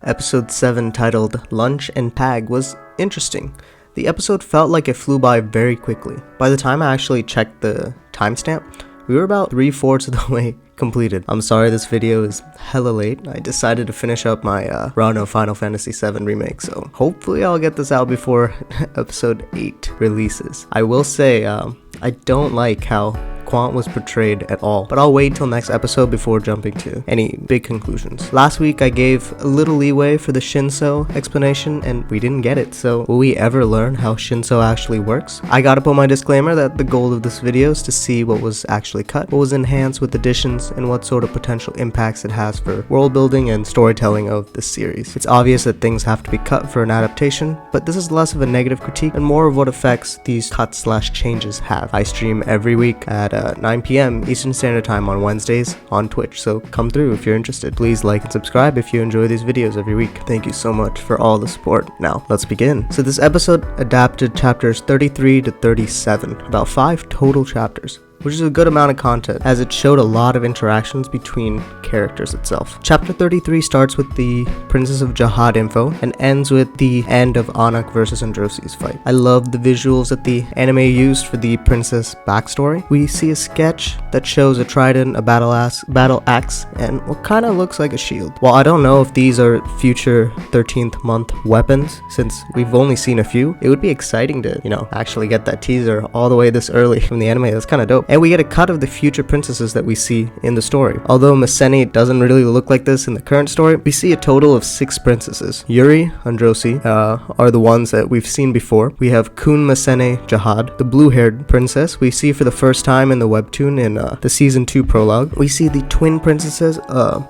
Episode 7, titled Lunch and Tag, was interesting. The episode felt like it flew by very quickly. By the time I actually checked the timestamp, we were about 3/4 of the way completed. I'm sorry this video is hella late. I decided to finish up my run of Final Fantasy VII Remake, so hopefully I'll get this out before episode 8 releases. I will say, I don't like how Quant was portrayed at all, but I'll wait till next episode before jumping to any big conclusions. Last week I gave a little leeway for the Shinso explanation and we didn't get it, so will we ever learn how Shinso actually works? I gotta put my disclaimer that the goal of this video is to see what was actually cut, what was enhanced with additions, and what sort of potential impacts it has for world building and storytelling of this series. It's obvious that things have to be cut for an adaptation, but this is less of a negative critique and more of what effects these cuts/changes have. I stream every week at 9 p.m. Eastern Standard Time on Wednesdays on Twitch, so come through if you're interested. Please like and subscribe if you enjoy these videos every week. Thank you so much for all the support. Now, let's begin. So this episode adapted chapters 33 to 37, about 5 total chapters, which is a good amount of content, as it showed a lot of interactions between characters itself. Chapter 33 starts with the Princess of Jahad info and ends with the end of Anak versus Androsi's fight. I love the visuals that the anime used for the princess backstory. We see a sketch that shows a trident, a battle axe, and what kind of looks like a shield. While I don't know if these are future 13th month weapons, since we've only seen a few, it would be exciting to, actually get that teaser all the way this early from the anime. That's kind of dope. And we get a cut of the future princesses that we see in the story. Although Maseni doesn't really look like this in the current story, we see a total of 6 princesses. Yuri, Androsi, are the ones that we've seen before. We have Kun Masene Jahad, the blue-haired princess we see for the first time in the webtoon in the season 2 prologue. We see the twin princesses,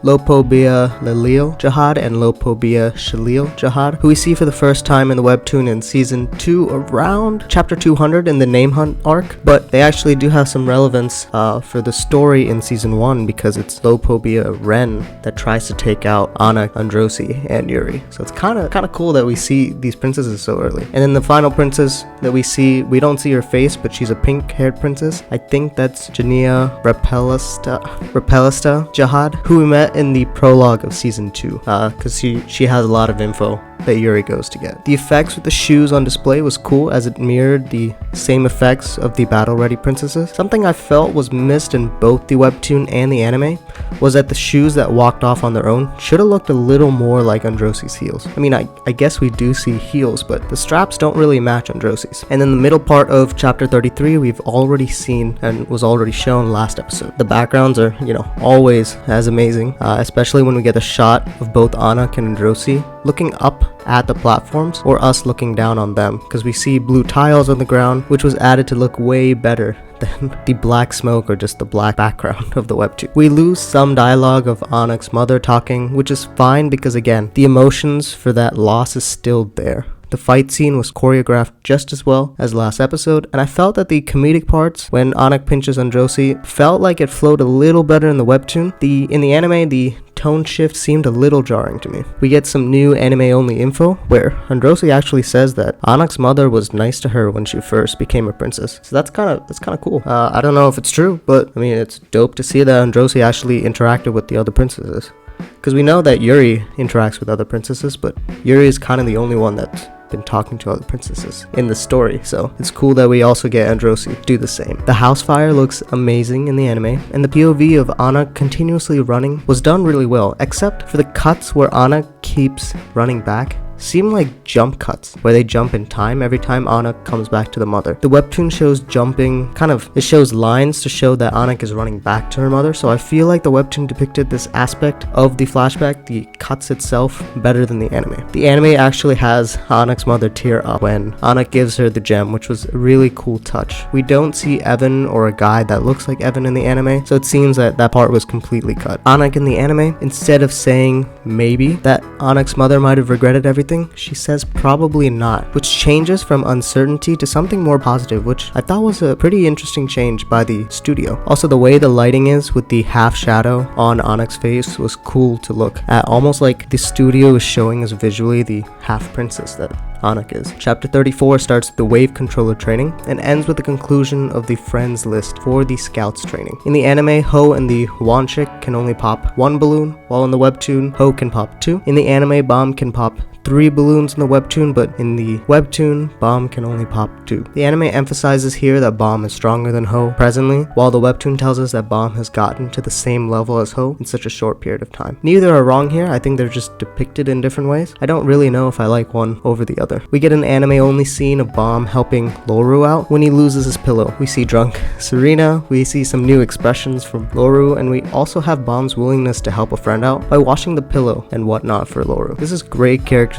Lopobia Lelil Jahad and Lopobia Shalil Jahad, who we see for the first time in the webtoon in season 2 around chapter 200 in the Name Hunt arc, but they actually do have some relevance for the story in season 1 because it's Lopobia Ren that tries to take out Anak, Androsi, and Yuri. So it's kind of cool that we see these princesses so early. And then the final princess that we see, we don't see her face, but she's a pink-haired princess. I think that's Jania Repelista Jahad, who we met in the prologue of season 2, because she has a lot of info that Yuri goes to get. The effects with the shoes on display was cool, as it mirrored the same effects of the battle-ready princesses. Something I felt was missed in both the webtoon and the anime was that the shoes that walked off on their own should have looked a little more like Androsi's heels. I mean, I guess we do see heels, but the straps don't really match Androsi's. And in the middle part of chapter 33, we've already seen and was already shown last episode. The backgrounds are, always as amazing, especially when we get a shot of both Anak and Androsi looking up at the platforms, or us looking down on them, because we see blue tiles on the ground, which was added to look way better than the black smoke or just the black background of the webtoon. We lose some dialogue of Anak's mother talking, which is fine because, again, the emotions for that loss is still there. The fight scene was choreographed just as well as last episode, and I felt that the comedic parts when Anak pinches Androsi felt like it flowed a little better in the webtoon. In the anime, the tone shift seemed a little jarring to me. We get some new anime-only info where Androsi actually says that Anak's mother was nice to her when she first became a princess. So that's kind of cool. I don't know if it's true, but I mean, it's dope to see that Androsi actually interacted with the other princesses. Because we know that Yuri interacts with other princesses, but Yuri is kind of the only one that's been talking to other princesses in the story, so it's cool that we also get Androsi do the same. The house fire looks amazing in the anime, and the POV of Anak continuously running was done really well, except for the cuts where Anak keeps running back. Seem like jump cuts, where they jump in time every time Anak comes back to the mother. The webtoon shows jumping, it shows lines to show that Anak is running back to her mother, so I feel like the webtoon depicted this aspect of the flashback, the cuts itself, better than the anime. The anime actually has Anak's mother tear up when Anak gives her the gem, which was a really cool touch. We don't see Evan or a guy that looks like Evan in the anime, so it seems that that part was completely cut. Anak in the anime, instead of saying maybe that Anak's mother might have regretted everything, she says probably not, which changes from uncertainty to something more positive, which I thought was a pretty interesting change by the studio. Also, the way the lighting is with the half shadow on Anak's face was cool to look at, almost like the studio is showing us visually the half princess that Anak is. Chapter 34 starts with the wave controller training and ends with the conclusion of the friends list for the scouts training. In the anime, Ho and the Wanchik can only pop 1 balloon, while in the webtoon, Ho can pop 2. In the anime, Bomb can pop 3 balloons in the webtoon, but in the webtoon, Bomb can only pop 2. The anime emphasizes here that Bomb is stronger than Ho presently, while the webtoon tells us that Bomb has gotten to the same level as Ho in such a short period of time. Neither are wrong here, I think they're just depicted in different ways. I don't really know if I like one over the other. We get an anime-only scene of Bomb helping Loru out when he loses his pillow. We see drunk Serena, we see some new expressions from Loru, and we also have Bomb's willingness to help a friend out by washing the pillow and whatnot for Loru. This is great characterization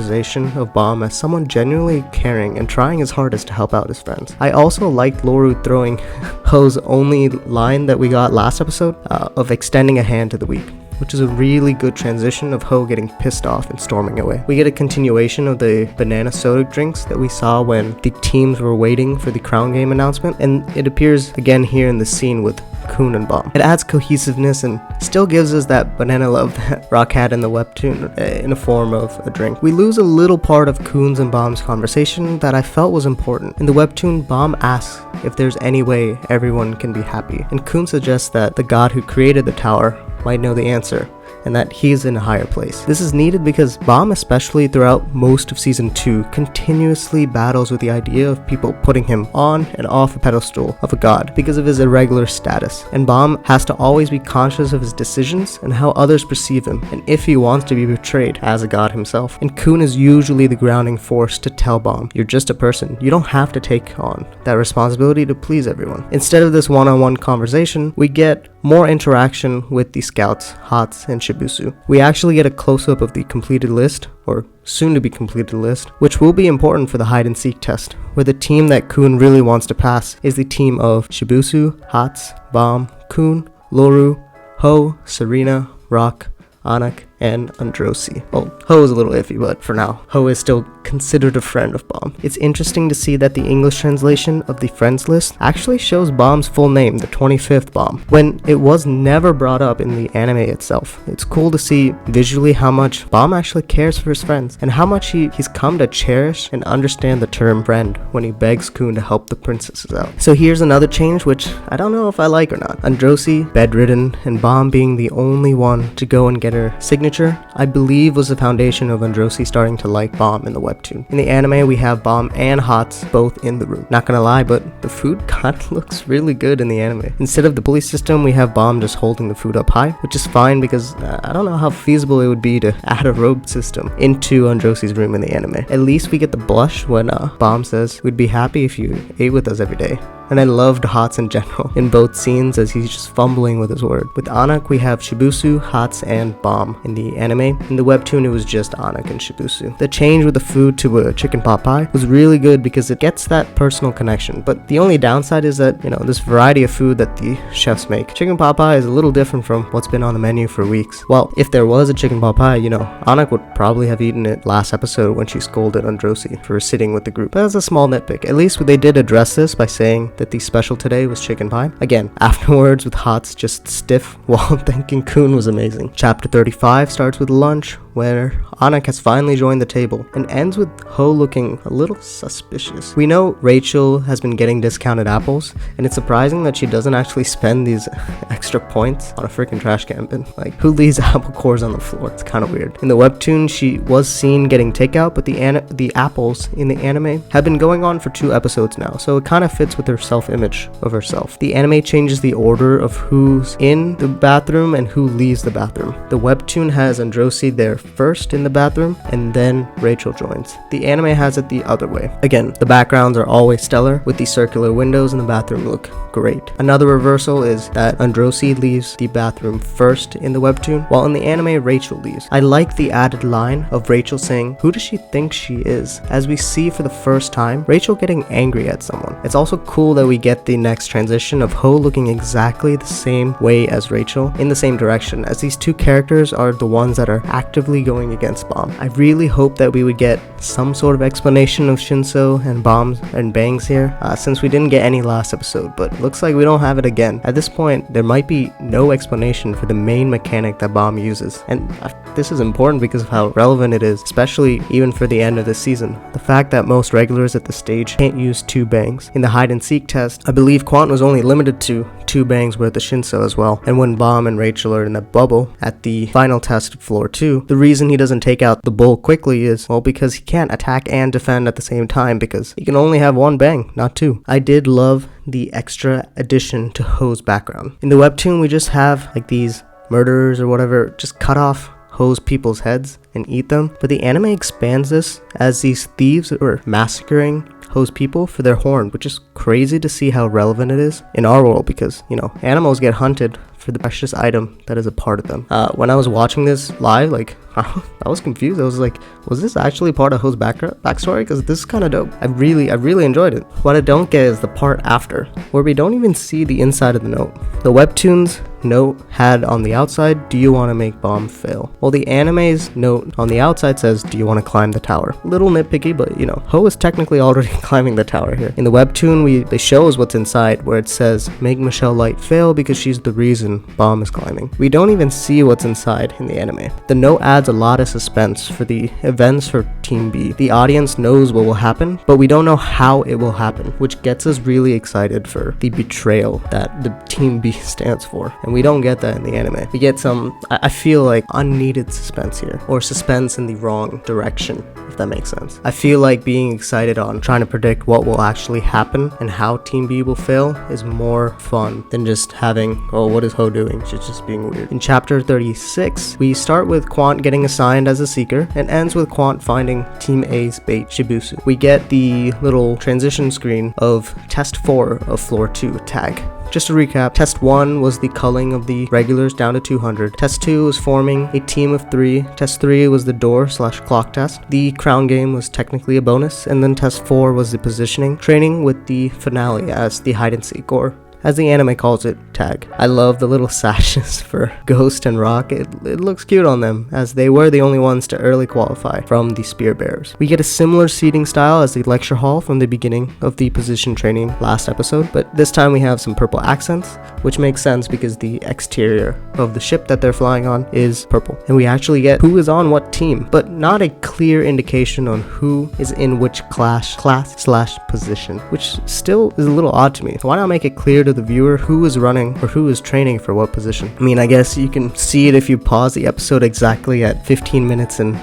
of Bomb as someone genuinely caring and trying his hardest to help out his friends. I also liked Loru throwing Ho's only line that we got last episode of extending a hand to the weak, which is a really good transition of Ho getting pissed off and storming away. We get a continuation of the banana soda drinks that we saw when the teams were waiting for the crown game announcement, and it appears again here in the scene with Kun and Bomb. It adds cohesiveness and still gives us that banana love that Rock had in the webtoon in a form of a drink. We lose a little part of Kun's and Bomb's conversation that I felt was important. In the webtoon, Bomb asks if there's any way everyone can be happy, and Kun suggests that the god who created the tower might know the answer, and that he's in a higher place. This is needed because Bomb, especially throughout most of season 2, continuously battles with the idea of people putting him on and off a pedestal of a god because of his irregular status, and Bomb has to always be conscious of his decisions and how others perceive him, and if he wants to be portrayed as a god himself. And Kun is usually the grounding force to tell Bomb, you're just a person, you don't have to take on that responsibility to please everyone. Instead of this one-on-one conversation, we get more interaction with the scouts, Hats, and Shibusu. We actually get a close-up of the completed list, or soon-to-be completed list, which will be important for the hide-and-seek test, where the team that Kun really wants to pass is the team of Shibusu, Hats, Bomb, Kun, Loru, Ho, Serena, Rock, Anak, and Androsi. Well, Ho is a little iffy, but for now, Ho is still considered a friend of Bomb. It's interesting to see that the English translation of the friends list actually shows Bomb's full name, the 25th Bomb, when it was never brought up in the anime itself. It's cool to see visually how much Bomb actually cares for his friends, and how much he's come to cherish and understand the term friend when he begs Kun to help the princesses out. So here's another change, which I don't know if I like or not. Androsi, bedridden, and Bomb being the only one to go and get her signature, I believe was the foundation of Androsi starting to like Bomb in the webtoon. In the anime, we have Bomb and Hats both in the room. Not gonna lie, but the food kinda looks really good in the anime. Instead of the pulley system, we have Bomb just holding the food up high, which is fine because I don't know how feasible it would be to add a rope system into Androsi's room in the anime. At least we get the blush when Bomb says, we'd be happy if you ate with us every day. And I loved Hats in general in both scenes as he's just fumbling with his word. With Anak, we have Shibusu, Hats, and Bomb in the anime. In the webtoon, it was just Anak and Shibusu. The change with the food to a chicken pot pie was really good because it gets that personal connection. But the only downside is that, this variety of food that the chefs make. Chicken pot pie is a little different from what's been on the menu for weeks. Well, if there was a chicken pot pie, Anak would probably have eaten it last episode when she scolded Androsi for sitting with the group. But that's a small nitpick. At least they did address this by saying that the special today was chicken pie. Again, afterwards with Hats just stiff while thinking Kun was amazing. Chapter 35 starts with lunch, where Anak has finally joined the table, and ends with Ho looking a little suspicious. We know Rachel has been getting discounted apples, and it's surprising that she doesn't actually spend these extra points on a freaking trash can bin. Like, who leaves apple cores on the floor? It's kind of weird. In the webtoon, she was seen getting takeout, but the apples in the anime have been going on for 2 episodes now, so it kind of fits with her self-image of herself. The anime changes the order of who's in the bathroom and who leaves the bathroom. The webtoon has Androsi there first in the bathroom, and then Rachel joins. The anime has it the other way. Again, the backgrounds are always stellar, with the circular windows in the bathroom look great. Another reversal is that Androsi leaves the bathroom first in the webtoon, while in the anime Rachel leaves. I like the added line of Rachel saying, who does she think she is? As we see for the first time, Rachel getting angry at someone. It's also cool that we get the next transition of Ho looking exactly the same way as Rachel in the same direction, as these two characters are the ones that are actively really going against Bomb. I really hope that we would get some sort of explanation of Shinso and Bombs and Bangs here, since we didn't get any last episode, but looks like we don't have it again. At this point, there might be no explanation for the main mechanic that Bomb uses, and this is important because of how relevant it is, especially even for the end of the season. The fact that most regulars at the stage can't use 2 bangs. In the hide and seek test, I believe Quant was only limited to 2 bangs worth of Shinso as well, and when Bomb and Rachel are in the bubble at the final test of floor 2, the reason he doesn't take out the bull quickly is, well, because he can't attack and defend at the same time because he can only have 1 bang, not 2. I did love the extra addition to Ho's background. In the webtoon, we just have like these murderers or whatever just cut off Ho's people's heads and eat them, but the anime expands this as these thieves are massacring Ho's people for their horn, which is crazy to see how relevant it is in our world because, you know, animals get hunted for the precious item that is a part of them. When I was watching this live, like, I was confused. I was like, was this actually part of Ho's backstory? Because this is kind of dope. I really enjoyed it. What I don't get is the part after, where we don't even see the inside of the note. The webtoon's note had on the outside, do you want to make Bomb fail? Well, the anime's note on the outside says, do you want to climb the tower? Little nitpicky, but you know, Ho is technically already climbing the tower here. In the webtoon, they show us what's inside, where it says, make Michelle Light fail because she's the reason Bomb is climbing. We don't even see what's inside in the anime. The note adds a lot of suspense for the events for Team B. The audience knows what will happen, but we don't know how it will happen, which gets us really excited for the betrayal that the Team B stands for. And we don't get that in the anime. We get some, I feel like, unneeded suspense here, or suspense in the wrong direction, if that makes sense. I feel like being excited on trying to predict what will actually happen and how Team B will fail is more fun than just having, oh, what is Ho doing? She's just being weird. In chapter 36, we start with Quant getting assigned as a seeker and ends with Quant finding Team A's bait, Shibusu. We get the little transition screen of test 4 of floor 2 tag. Just to recap, test 1 was the culling of the regulars down to 200. Test 2 was forming a team of 3. Test 3 was the door/clock test. The crown game was technically a bonus. And then test 4 was the positioning training, with the finale as the hide and seek, or as the anime calls it, tag. I love the little sashes for Ghost and Rock. It looks cute on them, as they were the only ones to early qualify from the spear bearers. We get a similar seating style as the lecture hall from the beginning of the position training last episode, but this time we have some purple accents, which makes sense because the exterior of the ship that they're flying on is purple. And we actually get who is on what team, but not a clear indication on who is in which class/position, which still is a little odd to me. Why not make it clear to the viewer who is running or who is training for what position? I mean, I guess you can see it if you pause the episode exactly at 17 minutes and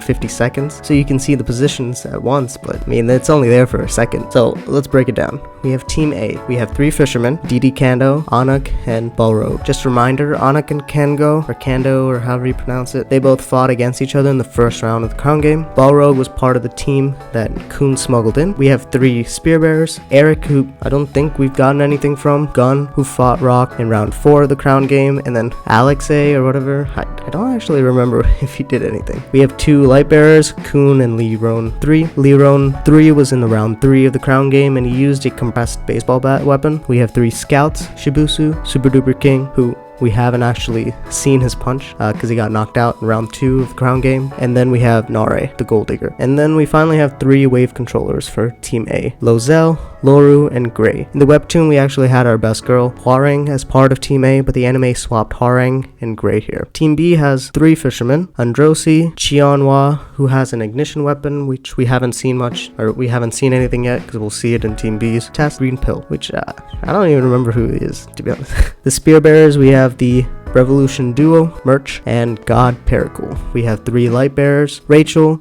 50 seconds, so you can see the positions at once, but I mean, it's only there for a second. So let's break it down. We have Team A. We have 3 fishermen, Didi Kando, Anak, and Balrog. Just a reminder, Anak and Kando, or however you pronounce it, they both fought against each other in the first round of the crown game. Balrog was part of the team that Kun smuggled in. We have 3 spear bearers, Eric, who I don't think we've gotten anything from, Gun, who fought Rock in round 4 of the crown game, and then Alexei or whatever. I don't actually remember if he did anything. We have 2 light bearers, Kun and Lee Roan 3. Lee Roan 3 was in the round 3 of the crown game, and he used a compressed baseball bat weapon. We have 3 scouts, Shibusu, Super Duper King, who we haven't actually seen his punch because he got knocked out in round 2 of the crown game. And then we have Nare, the gold digger. And then we finally have 3 wave controllers for Team A, Lozel, Loru, and Gray. In the webtoon, we actually had our best girl, Hwarang, as part of Team A, but the anime swapped Hwarang and Gray here. Team B has 3 fishermen, Androsi, Chionhwa, who has an ignition weapon, which we haven't seen much, or we haven't seen anything yet, because we'll see it in Team B's test, Green Pill, which I don't even remember who he is, to be honest. The spear bearers, we have the Revolution Duo, Merch, and God Pericle. We have 3 light bearers, Rachel,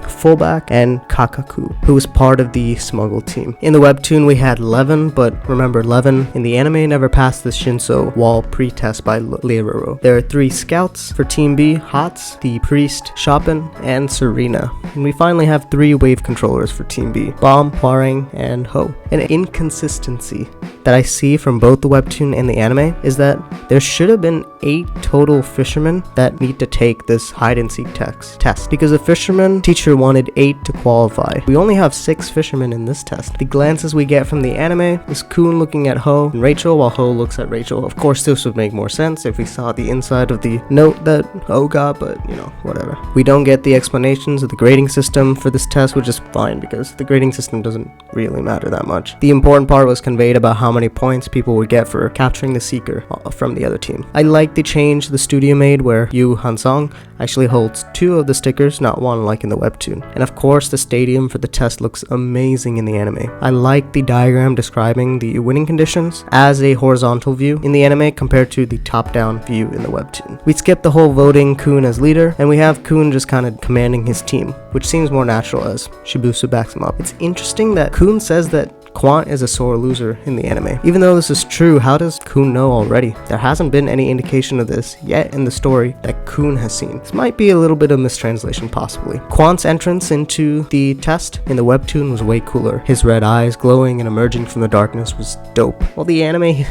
Fullback, and Kakaku, who was part of the smuggle team. In the webtoon, we had Levin, but remember, Levin in the anime never passed the Shinso wall pre-test by Leiroro. There are 3 scouts for Team B, Hots, the Priest, Chopin, and Serena. And we finally have 3 wave controllers for Team B, Bomb, Hwarang, and Ho. An inconsistency that I see from both the webtoon and the anime is that there should have been 8 total fishermen that need to take this hide and seek test, because the fisherman teacher wanted 8 to qualify. We only have 6 fishermen in this test. The glances we get from the anime is Kun looking at Ho and Rachel while Ho looks at Rachel. Of course, this would make more sense if we saw the inside of the note that Ho got, but you know, whatever. We don't get the explanations of the grading system for this test, which is fine because the grading system doesn't really matter that much. The important part was conveyed about how many points people would get for capturing the seeker from the other team. I like the change the studio made where Yu Hansong actually holds 2 of the stickers, not 1 like in the webtoon. And of course, the stadium for the test looks amazing in the anime. I like the diagram describing the winning conditions as a horizontal view in the anime compared to the top-down view in the webtoon. We skip the whole voting Kun as leader, and we have Kun just kind of commanding his team, which seems more natural as Shibusu backs him up. It's interesting that Kun says that Quant is a sore loser in the anime. Even though this is true, how does Kun know already? There hasn't been any indication of this yet in the story that Kun has seen. This might be a little bit of mistranslation possibly. Quant's entrance into the test in the webtoon was way cooler. His red eyes glowing and emerging from the darkness was dope. While the anime,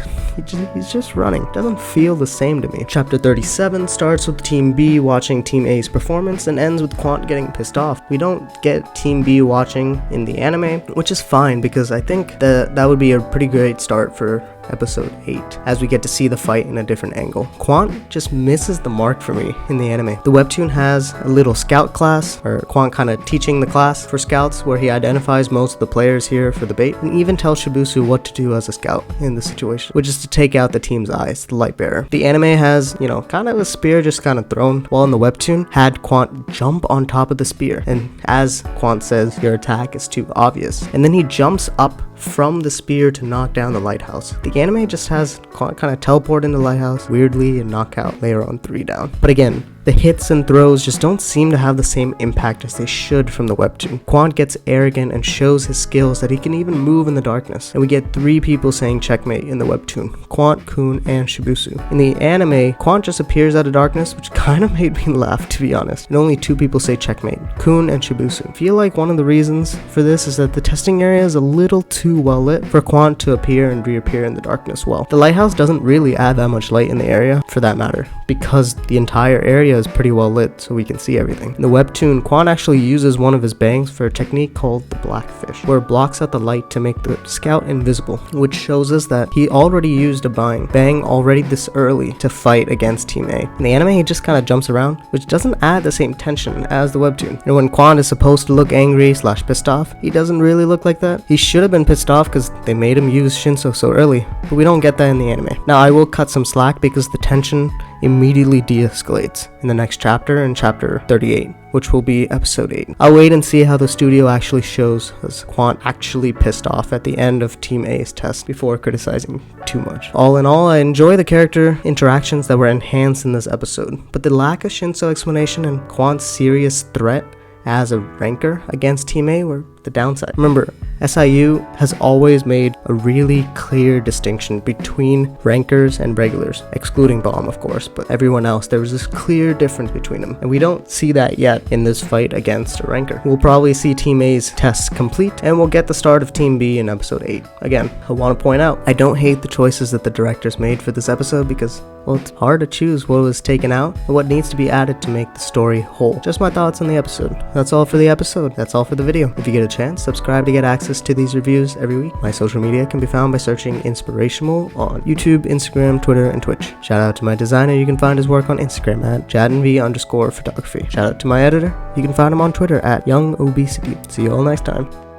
he's just running. Doesn't feel the same to me. Chapter 37 starts with Team B watching Team A's performance and ends with Quant getting pissed off. We don't get Team B watching in the anime, which is fine because I think that would be a pretty great start for episode 8, as we get to see the fight in a different angle. Quant just misses the mark for me in the anime. The webtoon has a little scout class, or Quant kind of teaching the class for scouts, where he identifies most of the players here for the bait, and even tells Shibusu what to do as a scout in the situation, which is to take out the team's eyes, the light bearer. The anime has, you know, kind of a spear just kind of thrown, while in the webtoon had Quant jump on top of the spear, and as Quant says, your attack is too obvious, and then he jumps up from the spear to knock down the lighthouse. The anime just has Quant kind of teleport in the lighthouse weirdly and knock out later on 3 down. But again, the hits and throws just don't seem to have the same impact as they should from the webtoon. Quant gets arrogant and shows his skills that he can even move in the darkness, and we get 3 people saying checkmate in the webtoon: Quant, Kun, and Shibusu. In the anime, Quant just appears out of darkness, which kind of made me laugh, to be honest, and only 2 people say checkmate: Kun and Shibusu. I feel like one of the reasons for this is that the testing area is a little too well lit for Quant to appear and reappear in the darkness well. The lighthouse doesn't really add that much light in the area, for that matter, because the entire area is pretty well lit so we can see everything. In the webtoon, Quant actually uses one of his bangs for a technique called the blackfish, where it blocks out the light to make the scout invisible, which shows us that he already used a bang already this early to fight against Team A. In the anime, he just kind of jumps around, which doesn't add the same tension as the webtoon. And when Quant is supposed to look angry / pissed off, he doesn't really look like that. He should have been pissed off because they made him use Shinso so early, but we don't get that in the anime. Now, I will cut some slack because the tension immediately de-escalates in the next chapter, in chapter 38, which will be episode 8. I'll wait and see how the studio actually shows us Quant actually pissed off at the end of Team A's test before criticizing too much. All in all, I enjoy the character interactions that were enhanced in this episode, but the lack of Shinso explanation and Quant's serious threat as a ranker against Team A were the downside. Remember, SIU has always made a really clear distinction between rankers and regulars, excluding Bomb, of course, but everyone else, there was this clear difference between them, and we don't see that yet in this fight against a ranker. We'll probably see Team A's tests complete, and we'll get the start of Team B in episode 8. Again, I want to point out, I don't hate the choices that the directors made for this episode because, well, it's hard to choose what was taken out and what needs to be added to make the story whole. Just my thoughts on the episode. That's all for the episode. That's all for the video. If you get a chance, subscribe to get access to these reviews every week. My social media can be found by searching Inspirational on YouTube, Instagram, Twitter, and Twitch. Shout out to my designer. You can find his work on Instagram at JadenV_photography. Shout out to my editor. You can find him on Twitter at YoungObesity. See you all next time.